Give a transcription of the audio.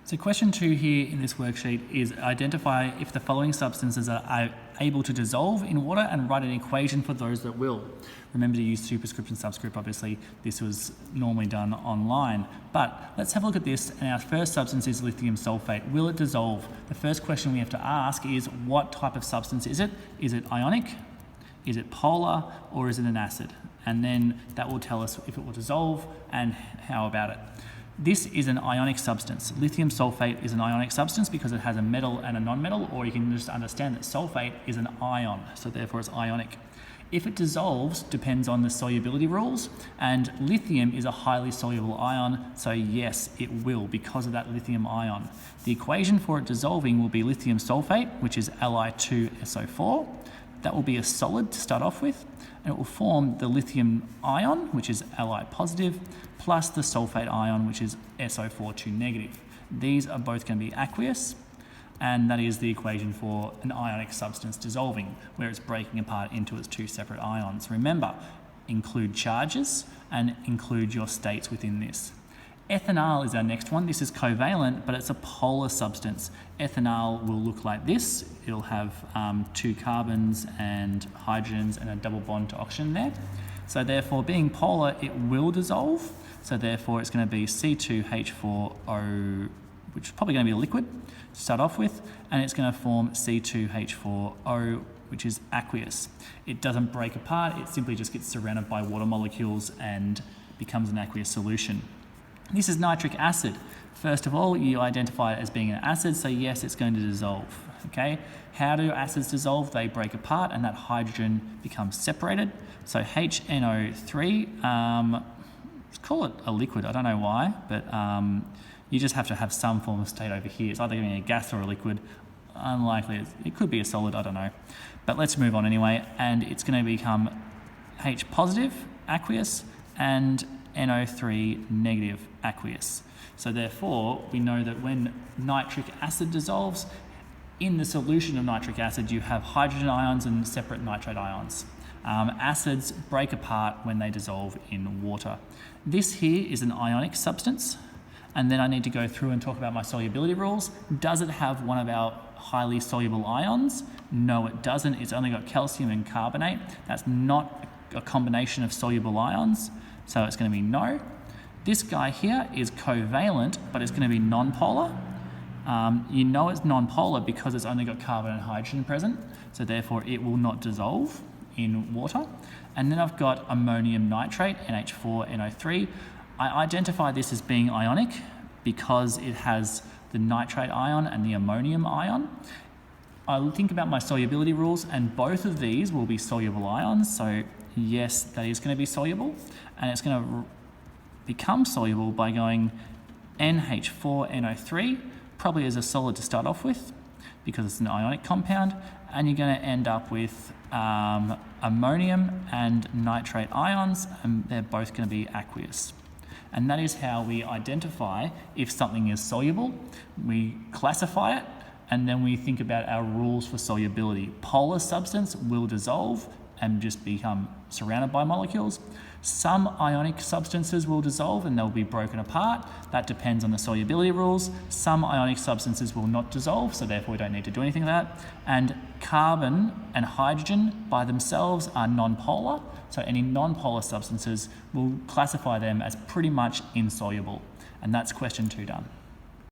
So question 2 here in this worksheet is identify if the following substances are able to dissolve in water and write an equation for those that will. Remember to use superscript and subscript. Obviously this was normally done online, but let's have a look at this. And our first substance is lithium sulfate. Will it dissolve? The first question we have to ask is what type of substance is it? Is it ionic? Is it polar, or is it an acid? And then that will tell us if it will dissolve and how about it. This is an ionic substance. Lithium sulfate is an ionic substance because it has a metal and a non-metal, or you can just understand that sulfate is an ion, so therefore it's ionic. If it dissolves depends on the solubility rules, and lithium is a highly soluble ion, so yes, it will because of that lithium ion. The equation for it dissolving will be lithium sulfate, which is Li2SO4. That will be a solid to start off with, and it will form the lithium ion, which is Li positive, plus the sulfate ion, which is SO4 negative. These are both going to be aqueous, and that is the equation for an ionic substance dissolving, where it's breaking apart into its two separate ions. Remember, include charges and include your states within this. Ethanol is our next one. This is covalent, but it's a polar substance. Ethanol will look like this. It'll have 2 carbons and hydrogens and a double bond to oxygen there. So therefore, being polar, it will dissolve. So therefore, it's going to be C2H4O, which is probably going to be a liquid to start off with, and it's going to form C2H4O, which is aqueous. It doesn't break apart. It simply just gets surrounded by water molecules and becomes an aqueous solution. This is nitric acid. First of all, you identify it as being an acid, so yes, it's going to dissolve. Okay? How do acids dissolve? They break apart and that hydrogen becomes separated. So HNO3, let's call it a liquid, I don't know why, but you just have to have some form of state over here. It's either going to be a gas or a liquid. Unlikely, it could be a solid, I don't know. But let's move on anyway, and it's going to become H positive, aqueous, and NO3 negative, aqueous. So therefore, we know that when nitric acid dissolves, in the solution of nitric acid, you have hydrogen ions and separate nitrate ions. Acids break apart when they dissolve in water. This here is an ionic substance, and then I need to go through and talk about my solubility rules. Does it have one of our highly soluble ions? No, it doesn't. It's only got calcium and carbonate. That's not a combination of soluble ions, so it's going to be no. This guy here is covalent, but it's going to be non-polar. You know it's non-polar because it's only got carbon and hydrogen present, so therefore it will not dissolve in water. And then I've got ammonium nitrate, NH4NO3. I identify this as being ionic because it has the nitrate ion and the ammonium ion. I think about my solubility rules, and both of these will be soluble ions, so yes, that is going to be soluble, and it's going to become soluble by going NH4NO3, probably as a solid to start off with, because it's an ionic compound, and you're going to end up with ammonium and nitrate ions, and they're both going to be aqueous. And that is how we identify if something is soluble. We classify it, and then we think about our rules for solubility. Polar substance will dissolve and just become surrounded by molecules. Some ionic substances will dissolve and they'll be broken apart. That depends on the solubility rules. Some ionic substances will not dissolve, so therefore we don't need to do anything with that. And carbon and hydrogen by themselves are non-polar, so any non-polar substances, we'll classify them as pretty much insoluble. And that's question 2 done.